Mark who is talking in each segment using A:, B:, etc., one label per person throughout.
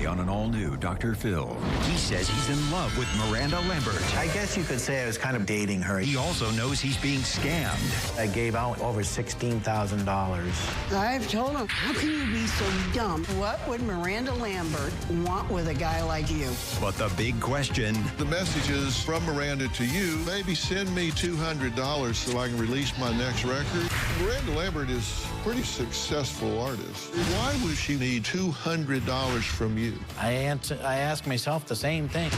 A: Monday on an all-new Dr. Phil. He says he's in love with Miranda Lambert.
B: I guess you could say I was kind of dating her.
A: He also knows he's being scammed.
B: I gave out over $16,000.
C: I've told him, how can you be so dumb? What would Miranda Lambert want with a guy like you?
A: But the big question...
D: The message is from Miranda to you. Maybe send me $200 so I can release my next record. Miranda Lambert is a pretty successful artist. Why would she need $200 from you?
B: I ask myself the same thing.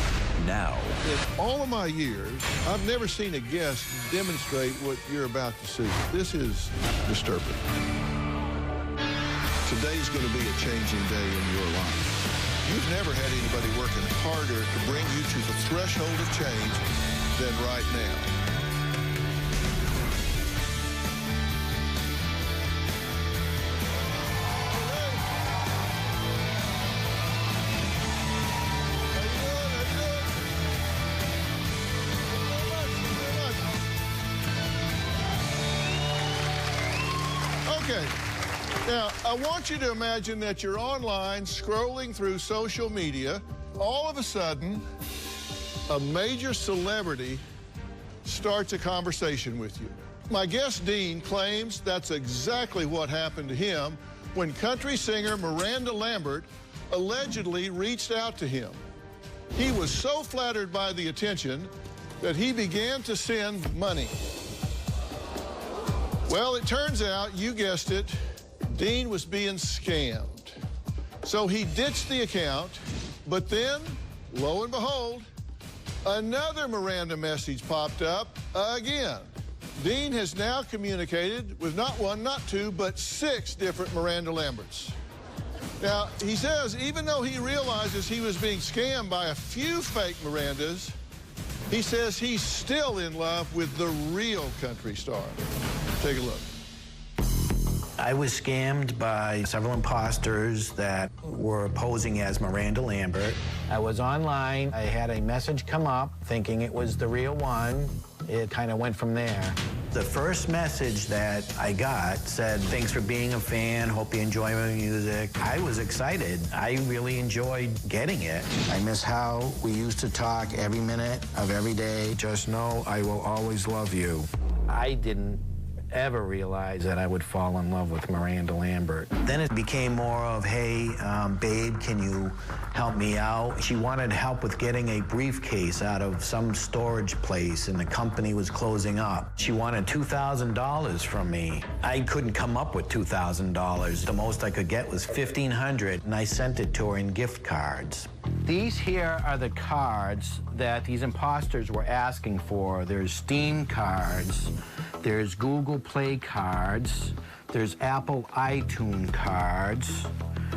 A: Now,
D: in all of my years, I've never seen a guest demonstrate what you're about to see. This is disturbing. Today's going to be a changing day in your life. You've never had anybody working harder to bring you to the threshold of change than right now. Okay, now I want you to imagine that you're online scrolling through social media. All of a sudden, a major celebrity starts a conversation with you. My guest, Dean, claims that's exactly what happened to him when country singer Miranda Lambert allegedly reached out to him. He was so flattered by the attention that he began to send money. Well, it turns out, you guessed it, Dean was being scammed. So he ditched the account, but then, lo and behold, another Miranda message popped up again. Dean has now communicated with not one, not two, but 6 different Miranda Lamberts. Now, he says even though he realizes he was being scammed by a few fake Mirandas, he says he's still in love with the real country star. Take a look.
B: I was scammed by several imposters that were posing as Miranda Lambert. I was online. I had a message come up thinking it was the real one. It kind of went from there. The first message that I got said, "Thanks for being a fan. Hope you enjoy my music." I was excited. I really enjoyed getting it. I miss how we used to talk every minute of every day. Just know I will always love you. I didn't ever realize that I would fall in love with Miranda Lambert. Then it became more of, hey, babe, can you help me out? She wanted help with getting a briefcase out of some storage place, and the company was closing up. She wanted $2,000 from me. I couldn't come up with $2,000. The most I could get was $1,500, and I sent it to her in gift cards. These here are the cards that these imposters were asking for. There's Steam cards, there's Google Play cards, there's Apple iTunes cards,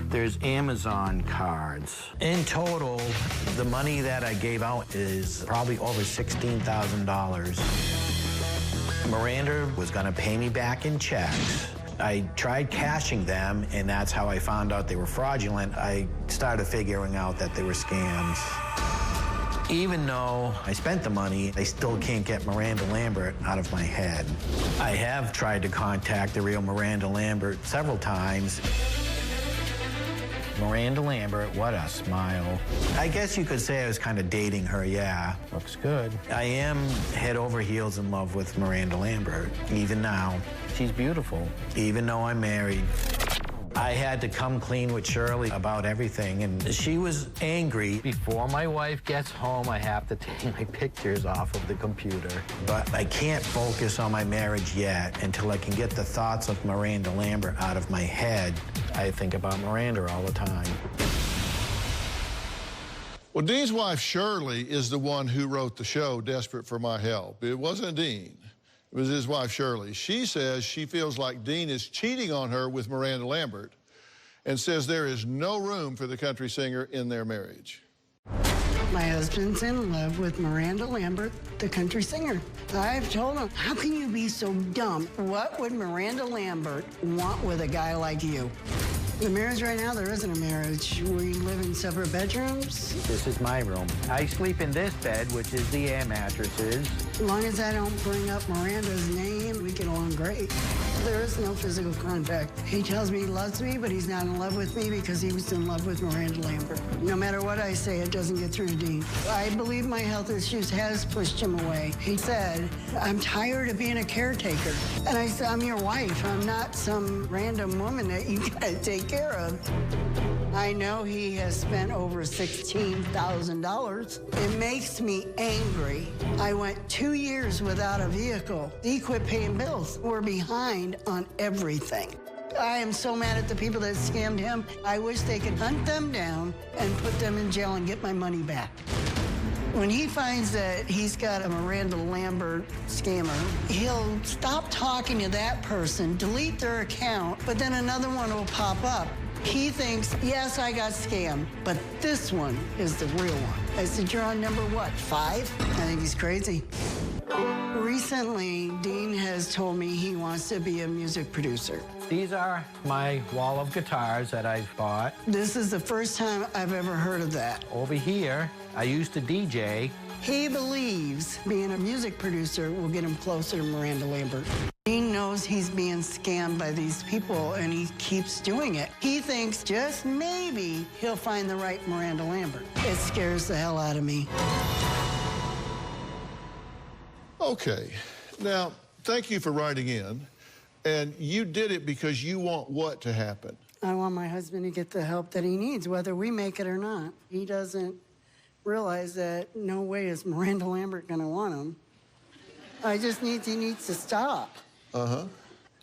B: there's Amazon cards. In total, the money that I gave out is probably over $16,000. Miranda was gonna pay me back in checks. I tried cashing them, and that's how I found out they were fraudulent. I started figuring out that they were scams. Even though I spent the money, I still can't get Miranda Lambert out of my head. I have tried to contact the real Miranda Lambert several times. Miranda Lambert, what a smile. I guess you could say I was kind of dating her, yeah. Looks good. I am head over heels in love with Miranda Lambert, even now. She's beautiful, even though I'm married. I had to come clean with Shirley about everything, and she was angry. Before my wife gets home, I have to take my pictures off of the computer. But I can't focus on my marriage yet until I can get the thoughts of Miranda Lambert out of my head. I think about Miranda all the time.
D: Well, Dean's wife, Shirley, is the one who wrote the show, Desperate for My Help. It wasn't Dean. It was his wife, Shirley. She says she feels like Dean is cheating on her with Miranda Lambert and says there is no room for the country singer in their marriage.
C: My husband's in love with Miranda Lambert, the country singer. I've told him, how can you be so dumb? What would Miranda Lambert want with a guy like you? The marriage right now, there isn't a marriage. We live in separate bedrooms.
B: This is my room. I sleep in this bed, which is the air mattresses.
C: As long as I don't bring up Miranda's name, we get along great. There is no physical contact. He tells me he loves me, but he's not in love with me because he was in love with Miranda Lambert. No matter what I say, it doesn't get through to Dean. I believe my health issues has pushed him away. He said, I'm tired of being a caretaker. And I said, I'm your wife. I'm not some random woman that you gotta take care of. I know he has spent over $16,000. It makes me angry. I went 2 years without a vehicle. He quit paying bills. We're behind on everything. I am so mad at the people that scammed him. I wish they could hunt them down and put them in jail and get my money back. When he finds that he's got a Miranda Lambert scammer, he'll stop talking to that person, delete their account, but then another one will pop up. He thinks, yes, I got scammed, but this one is the real one. I said, you're on number what, 5? I think he's crazy. Recently, Dean has told me he wants to be a music producer.
B: These are my wall of guitars that I've bought.
C: This is the first time I've ever heard of that.
B: Over here, I used to DJ.
C: He believes being a music producer will get him closer to Miranda Lambert. Dean knows he's being scammed by these people, and he keeps doing it. He thinks just maybe he'll find the right Miranda Lambert. It scares the hell out of me.
D: Okay. Now, thank you for writing in. And you did it because you want what to happen?
C: I want my husband to get the help that he needs, whether we make it or not. He doesn't realize that no way is Miranda Lambert going to want him. He needs to stop.
D: Uh-huh.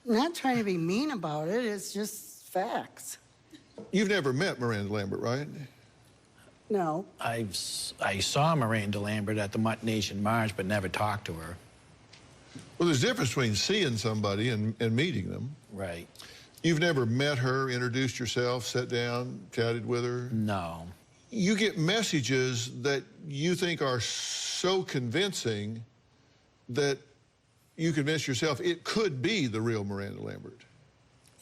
C: I'm not trying to be mean about it. It's just facts.
D: You've never met Miranda Lambert, right?
C: No.
B: I saw Miranda Lambert at the Mutt Nation March, but never talked to her.
D: Well, there's a difference between seeing somebody and meeting them.
B: Right.
D: You've never met her, introduced yourself, sat down, chatted with her?
B: No.
D: You get messages that you think are so convincing that you convince yourself it could be the real Miranda Lambert.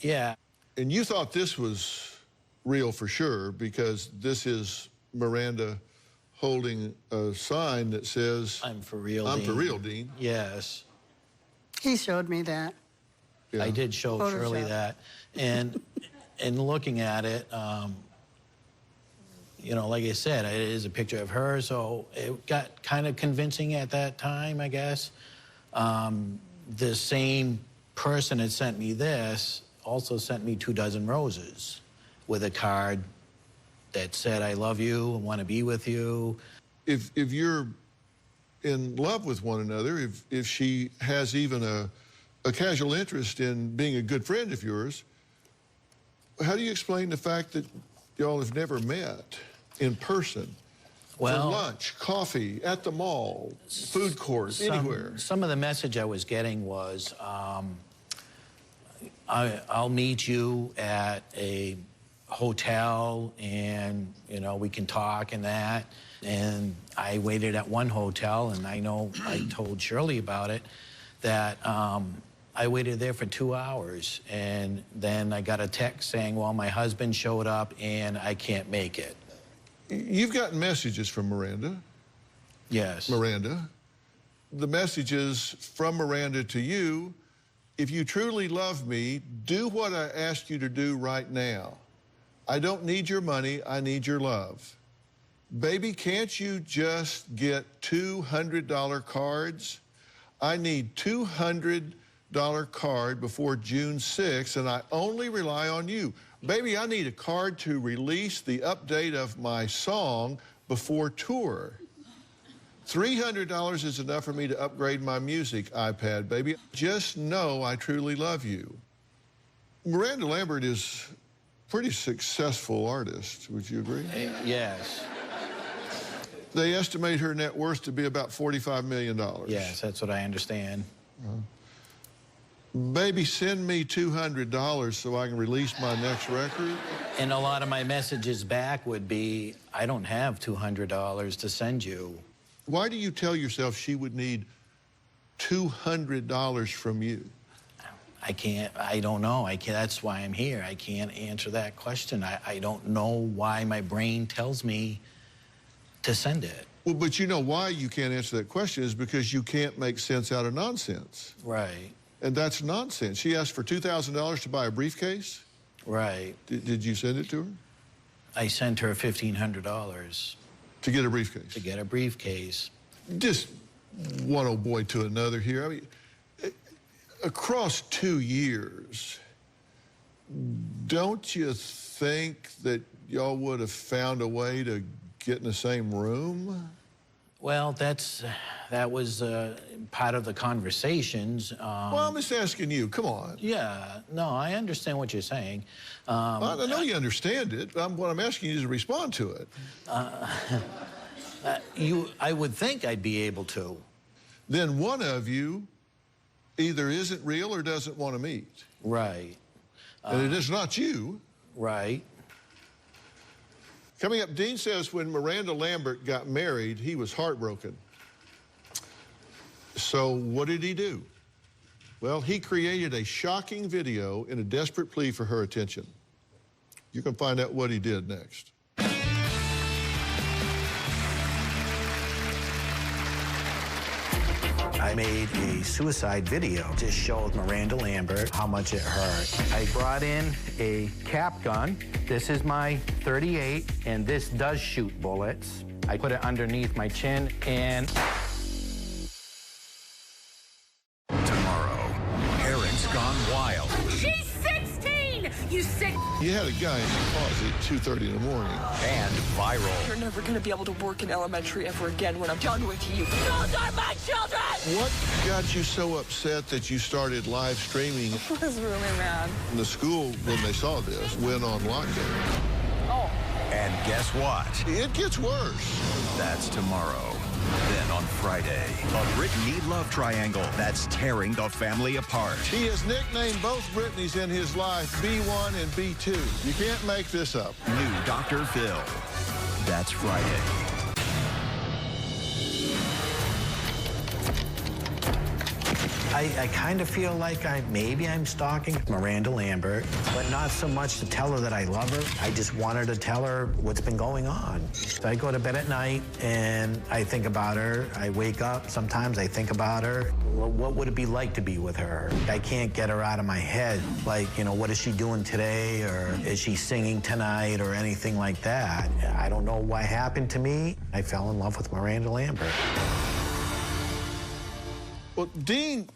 B: Yeah.
D: And you thought this was real for sure because this is Miranda holding a sign that says,
B: I'm for real,
D: I'm
B: Dean.
D: for real, Dean.
B: Yes.
C: He showed me that.
D: Yeah.
B: I did show
C: Photoshop.
B: Shirley that. And looking at it, you know, like I said, it is a picture of her, so it got kind of convincing at that time, I guess. The same person that sent me this also sent me 2 dozen roses with a card that said, I love you and want to be with you.
D: If you're in love with one another, if she has even a casual interest in being a good friend of yours, how do you explain the fact that y'all have never met in person?
B: Well,
D: for lunch, coffee, at the mall, food court, anywhere.
B: Some of the message I was getting was, I'll meet you at a hotel and, you know, we can talk and that. And I waited at one hotel, and I know I told Shirley about it, that I waited there for 2 hours. And then I got a text saying, well, my husband showed up and I can't make it.
D: You've gotten messages from Miranda.
B: Yes.
D: Miranda. The messages from Miranda to you, if you truly love me, do what I asked you to do right now. I don't need your money, I need your love. Baby, can't you just get $200 cards? I need $200 card before June 6th, and I only rely on you. Baby, I need a card to release the update of my song before tour. $300 is enough for me to upgrade my music iPad, baby. Just know I truly love you. Miranda Lambert is a pretty successful artist, would you agree?
B: Yes.
D: They estimate her net worth to be about $45 million.
B: Yes, that's what I understand.
D: Baby, send me $200 so I can release my next record.
B: And a lot of my messages back would be, I don't have $200 to send you.
D: Why do you tell yourself she would need $200 from you?
B: I don't know. That's why I'm here. I can't answer that question. I don't know why my brain tells me to send it.
D: Well, but you know why you can't answer that question is because you can't make sense out of nonsense.
B: Right.
D: And that's nonsense. She asked for $2,000 to buy a briefcase?
B: Right.
D: Did you send it to her?
B: I sent her $1,500.
D: To get a briefcase?
B: To get a briefcase.
D: Just one old boy to another here. I mean, across 2 years, don't you think that y'all would have found a way to get in the same room?
B: Well, that was part of the conversations.
D: Well, I'm just asking you, come on.
B: Yeah, no, I understand what you're saying.
D: I know you understand it. What I'm asking you is to respond to it.
B: I would think I'd be able to.
D: Then one of you either isn't real or doesn't want to meet.
B: Right.
D: And it is not you.
B: Right.
D: Coming up, Dean says when Miranda Lambert got married, he was heartbroken. So what did he do? Well, he created a shocking video in a desperate plea for her attention. You can find out what he did next.
B: I made a suicide video to show Miranda Lambert how much it hurt. I brought in a cap gun. This is my .38, and this does shoot bullets. I put it underneath my chin, and...
A: Tomorrow, parents gone wild.
E: She's 16! You sick...
D: You had a guy in the closet at 2:30 in the morning.
A: And viral.
E: You're never gonna be able to work in elementary ever again when I'm done with you. Those are my children!
D: What got you so upset that you started live streaming?
E: I was really mad.
D: And the school, when they saw this, went on lockdown.
E: Oh.
A: And guess what?
D: It gets worse.
A: That's tomorrow. Then on Friday, a Brittany love triangle that's tearing the family apart.
D: He has nicknamed both Britneys in his life B1 and B2. You can't make this up.
A: New Dr. Phil. That's Friday.
B: I kind of feel like maybe I'm stalking Miranda Lambert, but not so much to tell her that I love her. I just wanted to tell her what's been going on. So I go to bed at night and I think about her. I wake up, sometimes I think about her. Well, what would it be like to be with her? I can't get her out of my head. Like, you know, what is she doing today? Or is she singing tonight or anything like that? I don't know what happened to me. I fell in love with Miranda Lambert.
D: Well, Dean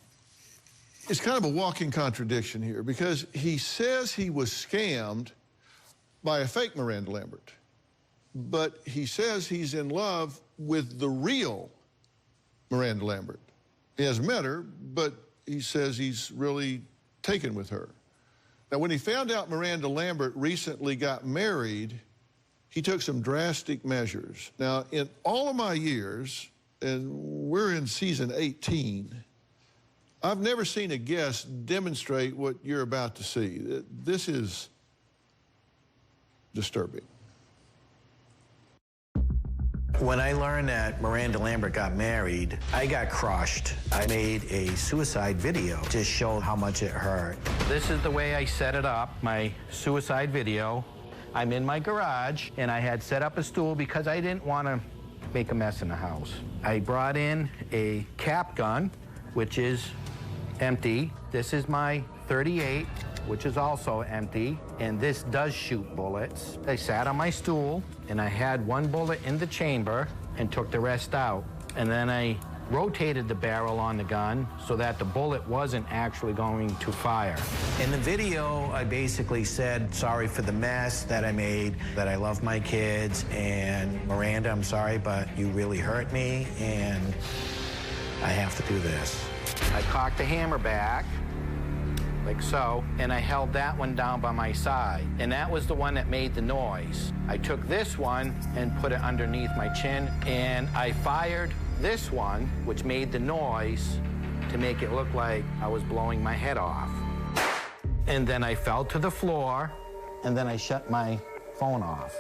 D: is kind of a walking contradiction here because he says he was scammed by a fake Miranda Lambert, but he says he's in love with the real Miranda Lambert. He hasn't met her, but he says he's really taken with her. Now, when he found out Miranda Lambert recently got married, he took some drastic measures. Now, in all of my years, and we're in season 18, I've never seen a guest demonstrate what you're about to see. This is disturbing.
B: When I learned that Miranda Lambert got married, I got crushed. I made a suicide video to show how much it hurt. This is the way I set it up, my suicide video. I'm in my garage, and I had set up a stool because I didn't want to make a mess in the house. I brought in a cap gun, which is empty. This is my .38, which is also empty, and this does shoot bullets. I sat on my stool, and I had one bullet in the chamber and took the rest out. And then I rotated the barrel on the gun so that the bullet wasn't actually going to fire. In the video, I basically said, sorry for the mess that I made, that I love my kids, and Miranda, I'm sorry, but you really hurt me, and I have to do this. I cocked the hammer back, like so, and I held that one down by my side, and that was the one that made the noise. I took this one and put it underneath my chin, and I fired this one, which made the noise, to make it look like I was blowing my head off. And then I fell to the floor, and then I shut my phone off.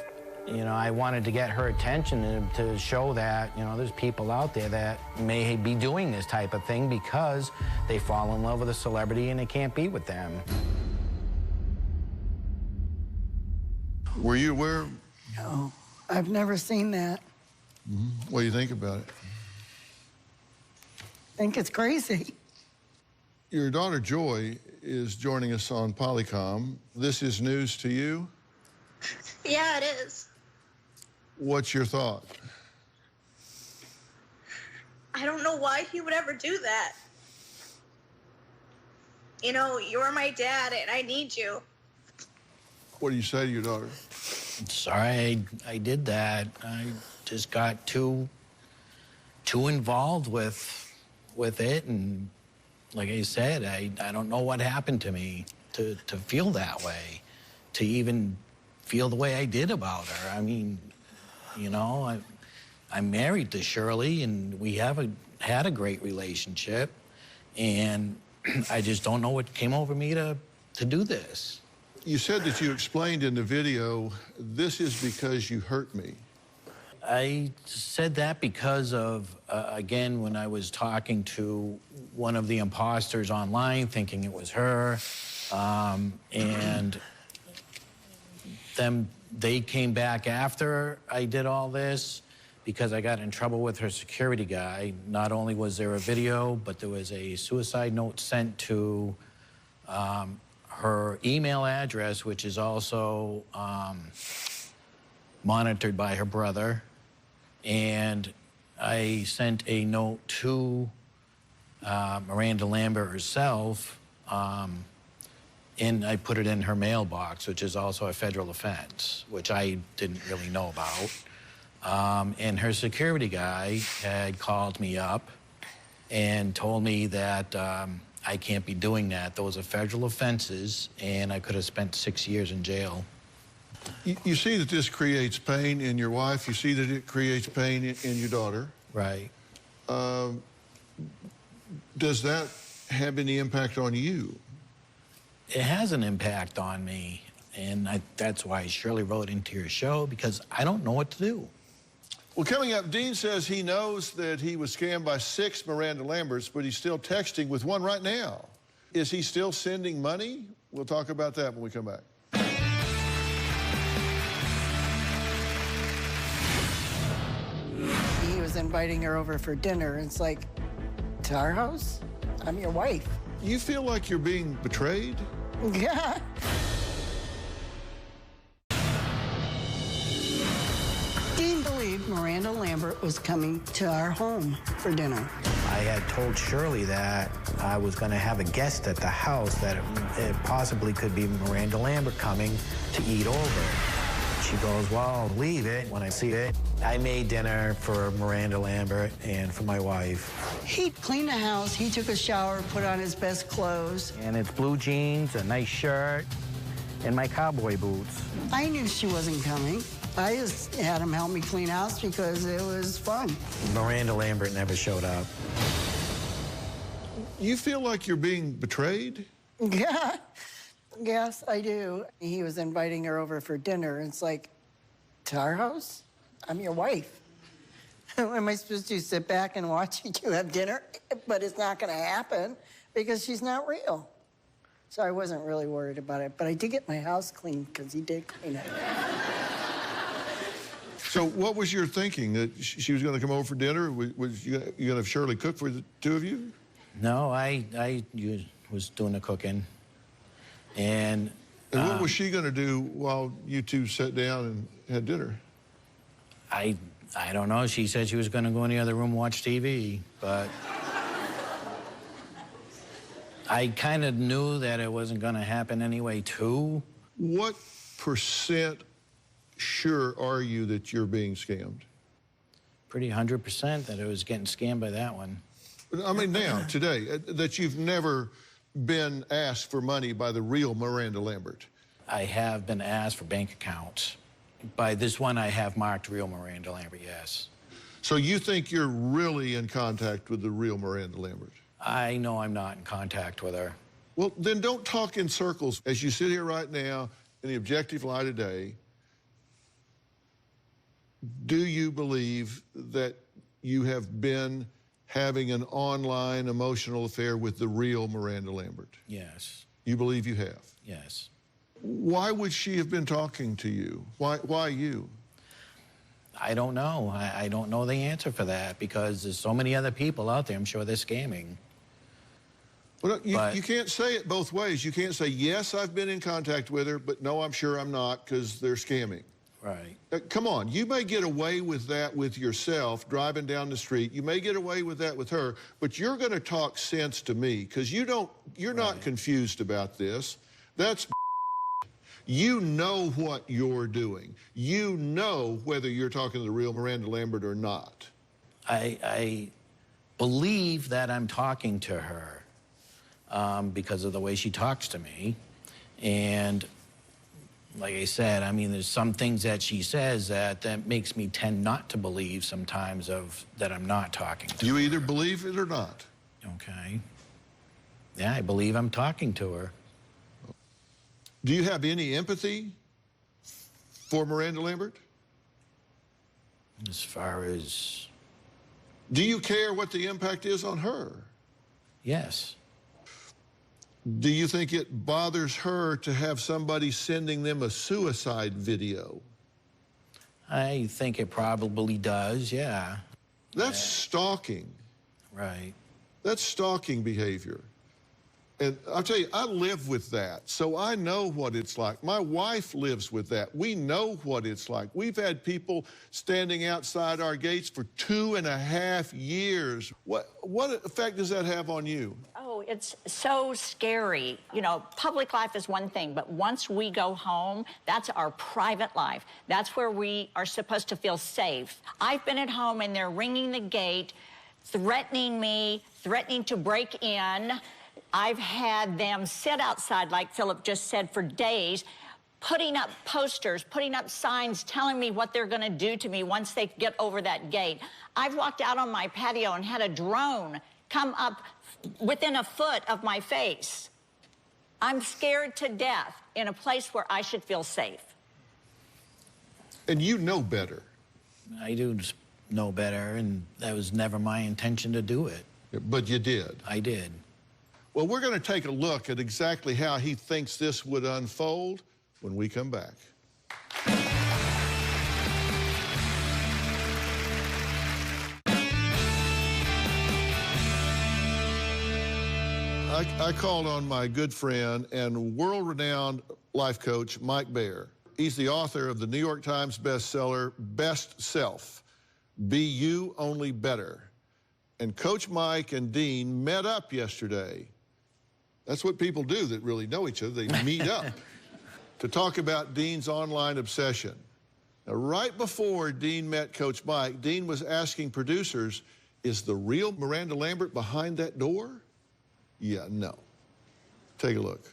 B: You know, I wanted to get her attention to show that, you know, there's people out there that may be doing this type of thing because they fall in love with a celebrity and they can't be with them.
D: Were you aware?
C: No, I've never seen that.
D: What do you think about it?
C: I think it's crazy.
D: Your daughter, Joy, is joining us on Polycom. This is news to you?
F: Yeah, it is.
D: What's your thought?
F: I don't know why he would ever do that. You know, you're my dad and I need you.
D: What do you say to your daughter?
B: Sorry I did that. I just got too involved with it, and like I said, I don't know what happened to me to feel that way, to even feel the way I did about her. I mean, you know, I'm married to Shirley, and we had a great relationship, and I just don't know what came over me to do this.
D: You said that you explained in the video, this is because you hurt me.
B: I said that because of, again, when I was talking to one of the imposters online, thinking it was her, and they came back after I did all this because I got in trouble with her security guy. Not only was there a video, but there was a suicide note sent to her email address, which is also monitored by her brother. And I sent a note to Miranda Lambert herself, and I put it in her mailbox, which is also a federal offense, which I didn't really know about. And her security guy had called me up and told me that I can't be doing that. Those are federal offenses, and I could have spent 6 years in jail.
D: You see that this creates pain in your wife. You see that it creates pain in your daughter.
B: Right.
D: Does that have any impact on you?
B: It has an impact on me, and that's why Shirley wrote into your show, because I don't know what to do.
D: Well, coming up, Dean says he knows that he was scammed by 6 Miranda Lamberts, but he's still texting with one right now. Is he still sending money? We'll talk about that when we come back.
C: He was inviting her over for dinner. It's like, to our house? I'm your wife.
D: You feel like you're being betrayed?
C: Yeah. Dean believed Miranda Lambert was coming to our home for dinner.
B: I had told Shirley that I was going to have a guest at the house, that it possibly could be Miranda Lambert coming to eat over. She goes, well, I'll leave it when I see it. I made dinner for Miranda Lambert and for my wife.
C: He cleaned the house, he took a shower, put on his best clothes.
B: And it's blue jeans, a nice shirt, and my cowboy boots.
C: I knew she wasn't coming. I just had him help me clean house because it was fun.
B: Miranda Lambert never showed up.
D: You feel like you're being betrayed?
C: Yeah. Yes, I do. He was inviting her over for dinner. It's like, to our house? I'm your wife. Am I supposed to sit back and watch you two have dinner? But it's not going to happen because she's not real. So I wasn't really worried about it. But I did get my house cleaned because he did clean it.
D: So what was your thinking? That she was going to come over for dinner? Was you going to have Shirley cook for the two of you?
B: No, I was doing the cooking. And
D: what was she going to do while you two sat down and had dinner?
B: I don't know. She said she was going to go in the other room and watch TV, but I kind of knew that it wasn't going to happen anyway, too.
D: What % sure are you that you're being scammed?
B: Pretty 100% that I was getting scammed by that one.
D: I mean, now, today, that you've never been asked for money by the real Miranda Lambert.
B: I have been asked for bank accounts. By this one, I have marked real Miranda Lambert, yes.
D: So you think you're really in contact with the real Miranda Lambert?
B: I know I'm not in contact with her.
D: Well, then don't talk in circles. As you sit here right now in the objective light of day, do you believe that you have been having an online emotional affair with the real Miranda Lambert?
B: Yes.
D: You believe you have?
B: Yes.
D: Why would she have been talking to you? Why you?
B: I don't know. I don't know the answer for that because there's so many other people out there. I'm sure they're scamming.
D: Well, you can't say it both ways. You can't say, yes, I've been in contact with her, but no, I'm sure I'm not because they're scamming.
B: Right.
D: Come on, you may get away with that with yourself driving down the street. You may get away with that with her, but you're going to talk sense to me because you're not confused about this. That's you know what you're doing. You know whether you're talking to the real Miranda Lambert or not.
B: I believe that I'm talking to her because of the way she talks to me. And like I said, I mean, there's some things that she says that makes me tend not to believe sometimes that I'm not talking to her.
D: You either believe it or not.
B: Okay. Yeah, I believe I'm talking to her.
D: Do you have any empathy for Miranda Lambert?
B: As far as...
D: Do you care what the impact is on her?
B: Yes.
D: Do you think it bothers her to have somebody sending them a suicide video?
B: I think it probably does, yeah.
D: That's stalking.
B: Right.
D: That's stalking behavior. And I'll tell you, I live with that, so I know what it's like. My wife lives with that. We know what it's like. We've had people standing outside our gates for 2.5 years. What effect does that have on you?
G: Oh, it's so scary. You know, public life is one thing, but once we go home, that's our private life. That's where we are supposed to feel safe. I've been at home and they're ringing the gate, threatening me, threatening to break in. I've had them sit outside, like Philip just said, for days, putting up posters, putting up signs, telling me what they're going to do to me once they get over that gate. I've walked out on my patio and had a drone come up within a foot of my face. I'm scared to death in a place where I should feel safe.
D: And you know better.
B: I do know better, and that was never my intention to do it.
D: But you did.
B: I did.
D: Well, we're going to take a look at exactly how he thinks this would unfold when we come back. I called on my good friend and world-renowned life coach, Mike Baer. He's the author of the New York Times bestseller, Best Self, Be You, Only Better. And Coach Mike and Dean met up yesterday. That's what people do that really know each other. They meet up to talk about Dean's online obsession. Now, right before Dean met Coach Mike, Dean was asking producers, is the real Miranda Lambert behind that door? Yeah, no. Take a look.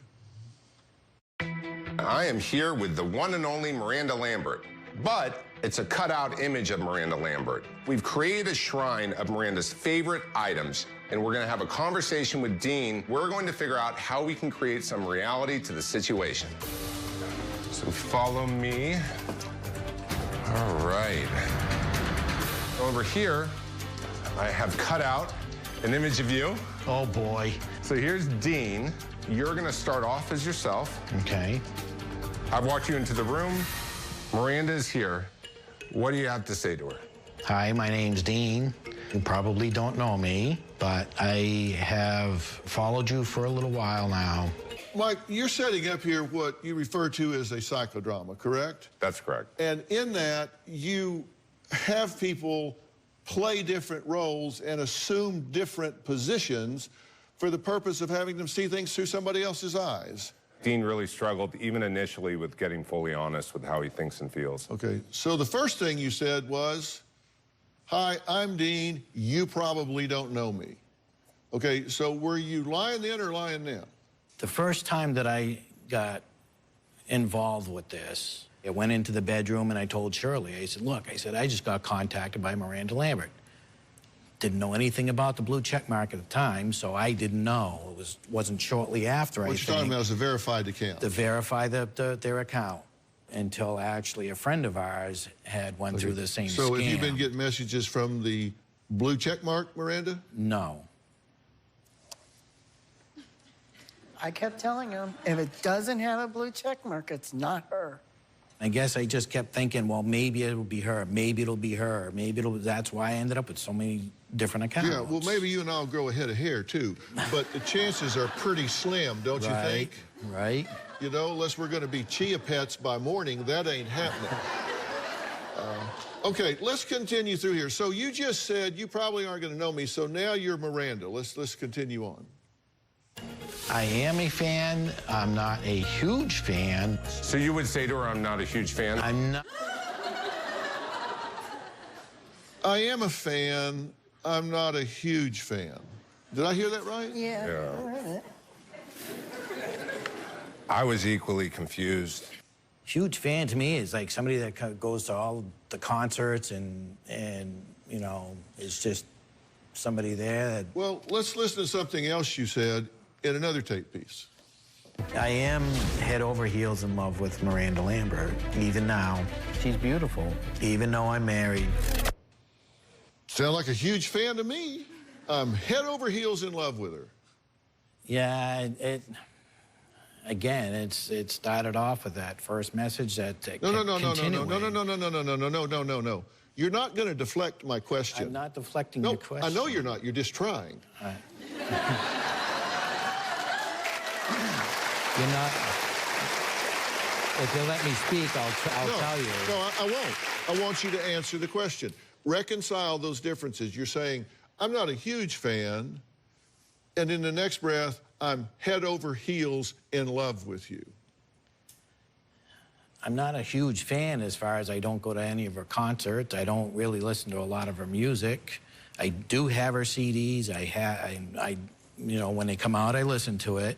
H: I am here with the one and only Miranda Lambert, but it's a cutout image of Miranda Lambert. We've created a shrine of Miranda's favorite items, and we're going to have a conversation with Dean. We're going to figure out how we can create some reality to the situation. So follow me. All right. Over here, I have cut out an image of you.
B: Oh, boy.
H: So here's Dean. You're going to start off as yourself.
B: Okay.
H: I've walked you into the room. Miranda is here. What do you have to say to her?
B: Hi, my name's Dean. You probably don't know me, but I have followed you for a little while now.
D: Mike, you're setting up here what you refer to as a psychodrama, correct?
H: That's correct.
D: And in that, you have people play different roles and assume different positions for the purpose of having them see things through somebody else's eyes.
H: Dean really struggled, even initially, with getting fully honest with how he thinks and feels.
D: Okay, so the first thing you said was, hi, I'm Dean, you probably don't know me. Okay, so were you lying then or lying now?
B: The first time that I got involved with this, I went into the bedroom and I told Shirley, I said, look, I just got contacted by Miranda Lambert. Didn't know anything about the blue check mark at the time, so I didn't know. It wasn't shortly after,
D: What you're talking about is a verified account.
B: To verify their account, until actually a friend of ours had went through the same scam.
D: So have you been getting messages from the blue check mark, Miranda?
B: No.
C: I kept telling him, if it doesn't have a blue check mark, it's not her.
B: I guess I just kept thinking, well, maybe it'll be her, maybe it'll be her, maybe it'll... That's why I ended up with so many different accounts.
D: Yeah, well, maybe you and I'll grow a head of hair, too. But the chances are pretty slim, don't you think?
B: Right.
D: You know, unless we're going to be chia pets by morning, that ain't happening. Okay, let's continue through here. So you just said you probably aren't going to know me, so now you're Miranda. Let's continue on.
B: I am a fan. I'm not a huge fan.
H: So you would say to her, I'm not a huge fan?
B: I'm not...
D: I am a fan. I'm not a huge fan. Did I hear that right?
C: Yeah.
H: Yeah.
C: I heard it.
H: I was equally confused.
B: Huge fan to me is like somebody that goes to all the concerts and you know, is just somebody there that...
D: Well, let's listen to something else you said in another tape piece.
B: I am head over heels in love with Miranda Lambert, even now. She's beautiful, even though I'm married.
D: Sound like a huge fan to me. I'm head over heels in love with her.
B: Yeah, again, it started off with that first message that
D: No. You're not going to deflect my question.
B: I'm not deflecting your question.
D: I know you're not. You're just trying.
B: You're not. If you'll let me speak, I'll tell you.
D: No, I won't. I want you to answer the question. Reconcile those differences. You're saying, I'm not a huge fan, and in the next breath, I'm head over heels in love with you.
B: I'm not a huge fan as far as I don't go to any of her concerts. I don't really listen to a lot of her music. I do have her CDs. I you know, when they come out, I listen to it.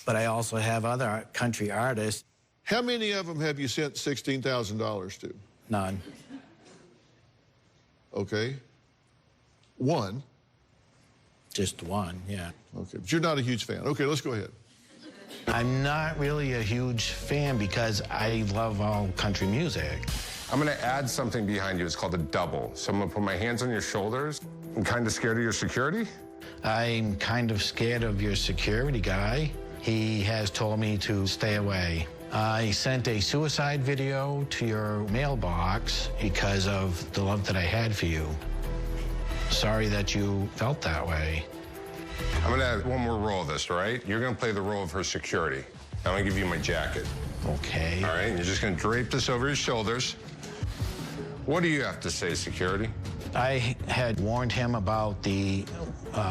B: But I also have other country artists.
D: How many of them have you sent $16,000 to?
B: None.
D: Okay. One.
B: Just one, yeah.
D: Okay, but you're not a huge fan. Okay, let's go ahead.
B: I'm not really a huge fan because I love all country music.
H: I'm going to add something behind you. It's called a double. So I'm going to put my hands on your shoulders. I'm kind of scared of your security.
B: I'm kind of scared of your security guy. He has told me to stay away. I sent a suicide video to your mailbox because of the love that I had for you. Sorry that you felt that way.
H: I'm going to add one more role of this, all right? You're going to play the role of her security. I'm going to give you my jacket.
B: Okay.
H: All right, and you're just going to drape this over your shoulders. What do you have to say, security?
B: I had warned him about the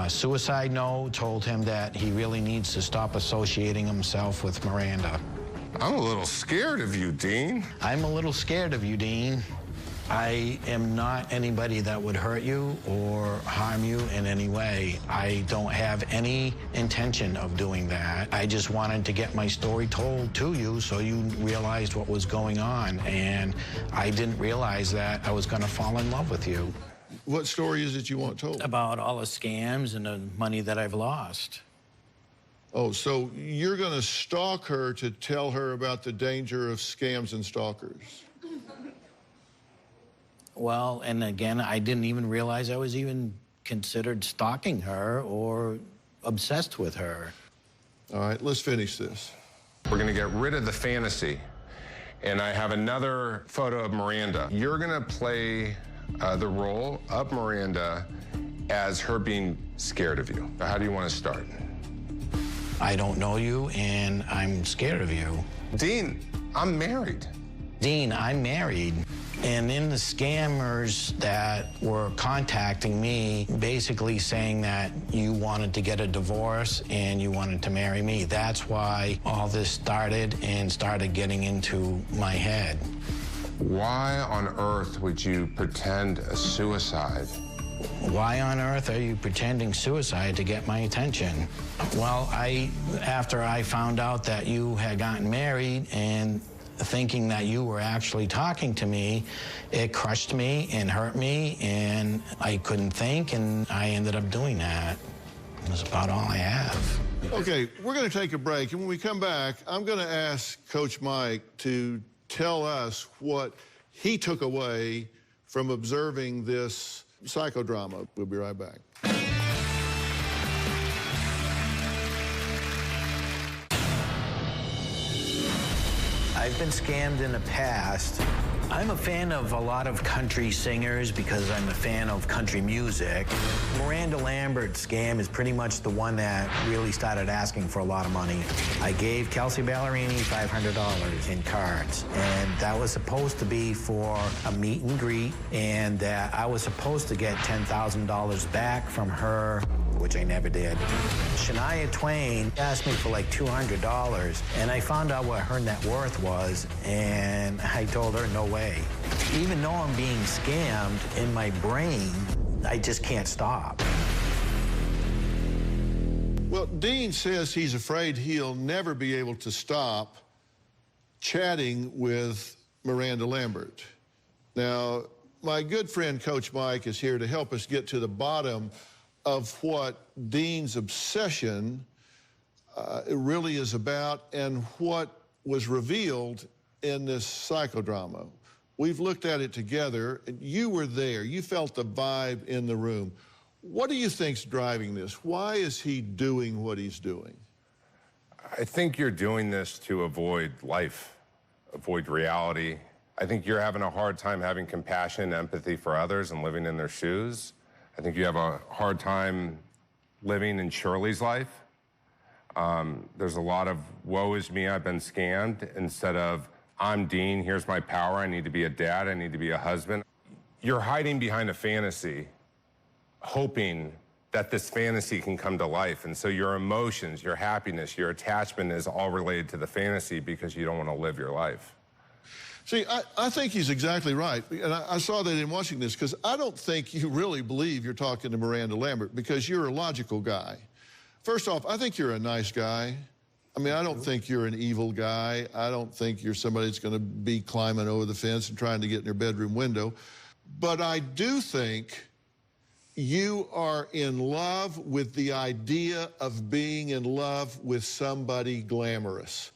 B: suicide note, told him that he really needs to stop associating himself with Miranda.
H: I'm a little scared of you, Dean.
B: I'm a little scared of you, Dean. I am not anybody that would hurt you or harm you in any way. I don't have any intention of doing that. I just wanted to get my story told to you so you realized what was going on. And I didn't realize that I was going to fall in love with you.
D: What story is it you want told?
B: About all the scams and the money that I've lost.
D: Oh, so you're going to stalk her to tell her about the danger of scams and stalkers?
B: Well, and again, I didn't even realize I was even considered stalking her or obsessed with her.
D: All right, let's finish this.
H: We're going to get rid of the fantasy. And I have another photo of Miranda. You're going to play the role of Miranda as her being scared of you. How do you want to start?
B: I don't know you, and I'm scared of you.
H: Dean, I'm married.
B: Dean, I'm married. And in the scammers that were contacting me, basically saying that you wanted to get a divorce and you wanted to marry me. That's why all this started and started getting into my head.
H: Why on earth would you pretend a suicide?
B: Why on earth are you pretending suicide to get my attention? Well, after I found out that you had gotten married and thinking that you were actually talking to me, it crushed me and hurt me, and I couldn't think, and I ended up doing that. That's about all I have.
D: Okay, we're going to take a break, and when we come back, I'm going to ask Coach Mike to tell us what he took away from observing this psychodrama. We'll be right back.
B: I've been scammed in the past. I'm a fan of a lot of country singers because I'm a fan of country music. Miranda Lambert's scam is pretty much the one that really started asking for a lot of money. I gave Kelsey Ballerini $500 in cards, and that was supposed to be for a meet and greet, and that I was supposed to get $10,000 back from her, which I never did. Shania Twain asked me for like $200, and I found out what her net worth was, and I told her, no way. Even though I'm being scammed, in my brain, I just can't stop.
D: Well, Dean says he's afraid he'll never be able to stop chatting with Miranda Lambert. Now, my good friend Coach Mike is here to help us get to the bottom of what Dean's obsession really is about and what was revealed in this psychodrama. We've looked at it together. You were there. You felt the vibe in the room. What do you think's driving this? Why is he doing what he's doing?
H: I think you're doing this to avoid life, avoid reality. I think you're having a hard time having compassion and empathy for others and living in their shoes. I think you have a hard time living in Shirley's life. There's a lot of woe is me, I've been scammed, instead of I'm Dean, here's my power, I need to be a dad, I need to be a husband. You're hiding behind a fantasy, hoping that this fantasy can come to life. And so your emotions, your happiness, your attachment is all related to the fantasy because you don't want to live your life.
D: See, I think he's exactly right. And I saw that in watching this, because I don't think you really believe you're talking to Miranda Lambert, because you're a logical guy. First off, I think you're a nice guy. I mean, I don't think you're an evil guy. I don't think you're somebody that's going to be climbing over the fence and trying to get in their bedroom window. But I do think you are in love with the idea of being in love with somebody glamorous.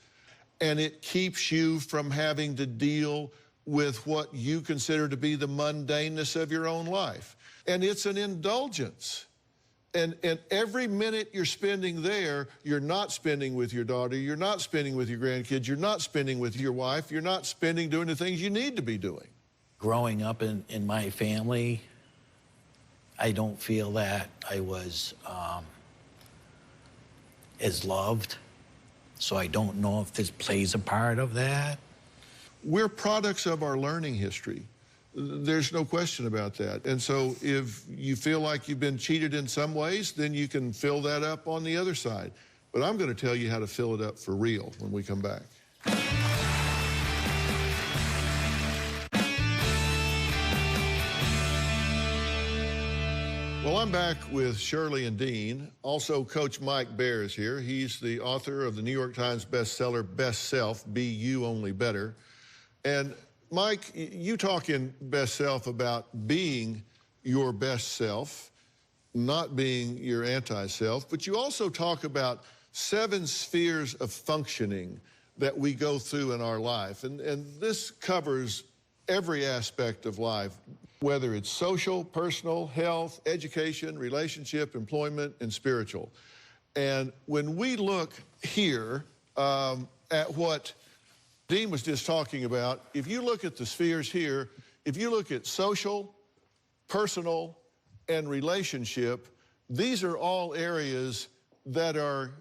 D: And it keeps you from having to deal with what you consider to be the mundaneness of your own life. And it's an indulgence. And every minute you're spending there, you're not spending with your daughter, you're not spending with your grandkids, you're not spending with your wife, you're not spending doing the things you need to be doing.
B: Growing up in my family, I don't feel that I was as loved. So I don't know if this plays a part of that.
D: We're products of our learning history. There's no question about that. And so if you feel like you've been cheated in some ways, then you can fill that up on the other side. But I'm going to tell you how to fill it up for real when we come back. Well, I'm back with Shirley and Dean. Also, Coach Mike Baer is here. He's the author of the New York Times bestseller, Best Self, Be You Only Better. And Mike, you talk in Best Self about being your best self, not being your anti-self, but you also talk about 7 spheres of functioning that we go through in our life. And this covers every aspect of life, whether it's social, personal, health, education, relationship, employment, and spiritual. And when we look here at what Dean was just talking about, if you look at the spheres here, if you look at social, personal, and relationship, these are all areas that are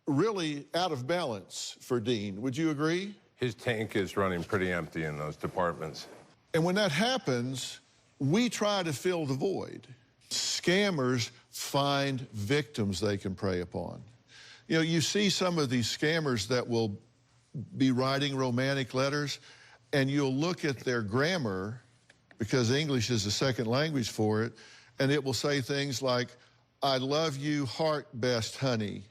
D: really out of balance for Dean. Would you agree?
H: His tank is running pretty empty in those departments.
D: And when that happens, we try to fill the void. Scammers find victims they can prey upon. You know, you see some of these scammers that will be writing romantic letters, and you'll look at their grammar, because English is a second language for it, and it will say things like, I love you, heart best, honey.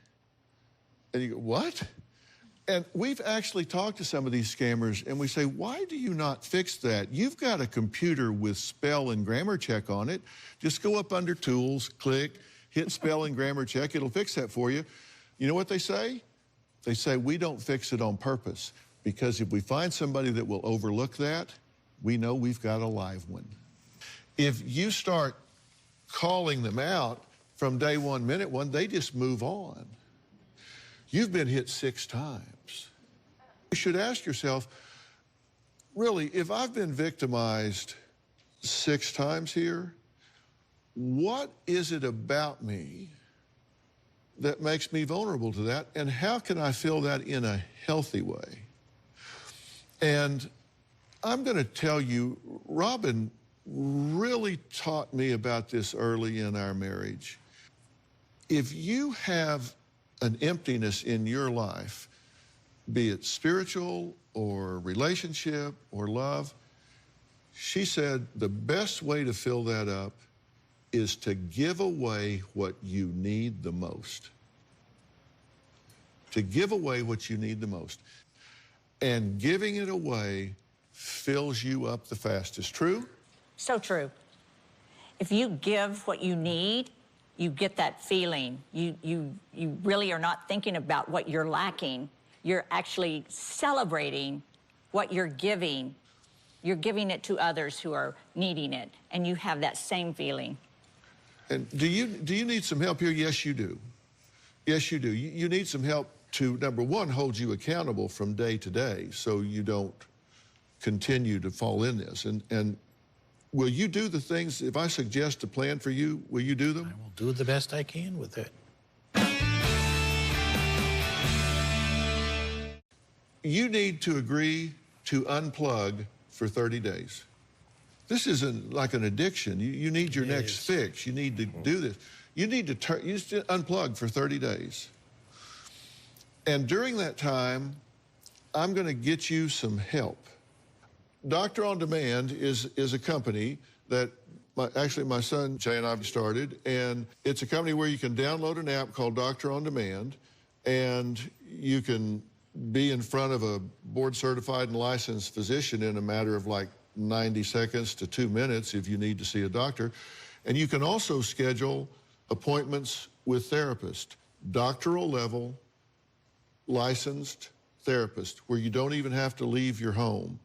D: And you go, what? And we've actually talked to some of these scammers, and we say, why do you not fix that? You've got a computer with spell and grammar check on it. Just go up under Tools, click, hit spell and grammar check. It'll fix that for you. You know what they say? They say, we don't fix it on purpose, because if we find somebody that will overlook that, we know we've got a live one. If you start calling them out from day one, minute one, they just move on. You've been hit 6 times. You should ask yourself, really, if I've been victimized 6 times here, what is it about me that makes me vulnerable to that, and how can I fill that in a healthy way? And I'm going to tell you, Robin really taught me about this early in our marriage. If you have an emptiness in your life, be it spiritual or relationship or love, she said the best way to fill that up is to give away what you need the most. To give away what you need the most. And giving it away fills you up the fastest. True?
G: So true. If you give what you need, you get that feeling. You really are not thinking about what you're lacking. You're actually celebrating what you're giving. You're giving it to others who are needing it, and you have that same feeling.
D: And do you need some help here? Yes, you do. Yes, you do. You need some help to, number one, hold you accountable from day to day so you don't continue to fall in this. And will you do the things, if I suggest a plan for you, will you do them?
B: I will do the best I can with it.
D: You need to agree to unplug for 30 days. This isn't like an addiction. You need your next fix. You need to do this. You need to unplug for 30 days. And during that time, I'm going to get you some help. Doctor on Demand is a company that actually my son Jay and I started, and it's a company where you can download an app called Doctor on Demand, and you can be in front of a board-certified and licensed physician in a matter of like 90 seconds to 2 minutes if you need to see a doctor. And you can also schedule appointments with therapists, doctoral level, licensed therapist, where you don't even have to leave your home.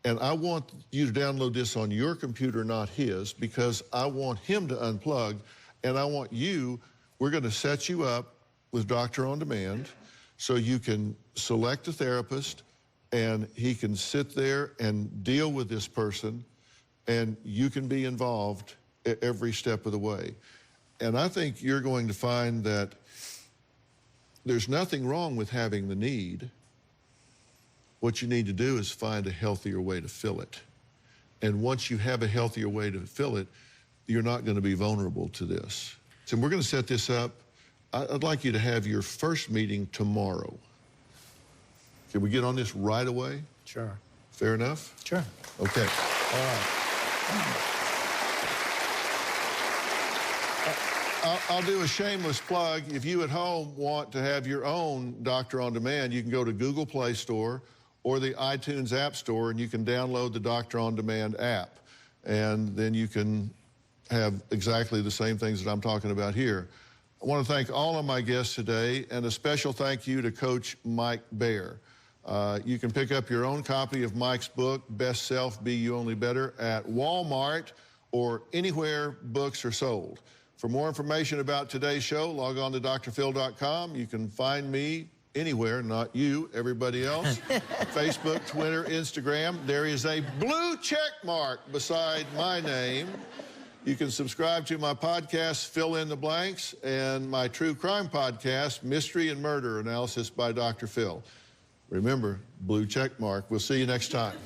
D: And I want you to download this on your computer, not his, because I want him to unplug, and I want you, we're going to set you up with Doctor on Demand so you can select a therapist, and he can sit there and deal with this person, and you can be involved every step of the way. And I think you're going to find that there's nothing wrong with having the need. What you need to do is find a healthier way to fill it. And once you have a healthier way to fill it, you're not going to be vulnerable to this. So we're going to set this up. I'd like you to have your first meeting tomorrow. Can we get on this right away?
B: Sure.
D: Fair enough?
B: Sure.
D: Okay.
B: All right.
D: I'll do a shameless plug. If you at home want to have your own Doctor on Demand, you can go to Google Play Store or the iTunes App Store, and you can download the Doctor on Demand app. And then you can have exactly the same things that I'm talking about here. I want to thank all of my guests today, and a special thank you to Coach Mike Baer. You can pick up your own copy of Mike's book, Best Self, Be You Only Better, at Walmart or anywhere books are sold. For more information about today's show, log on to drphil.com. You can find me anywhere, not you, everybody else. Facebook, Twitter, Instagram. There is a blue check mark beside my name. You can subscribe to my podcast, Fill in the Blanks, and my true crime podcast, Mystery and Murder Analysis by Dr. Phil. Remember, blue check mark. We'll see you next time.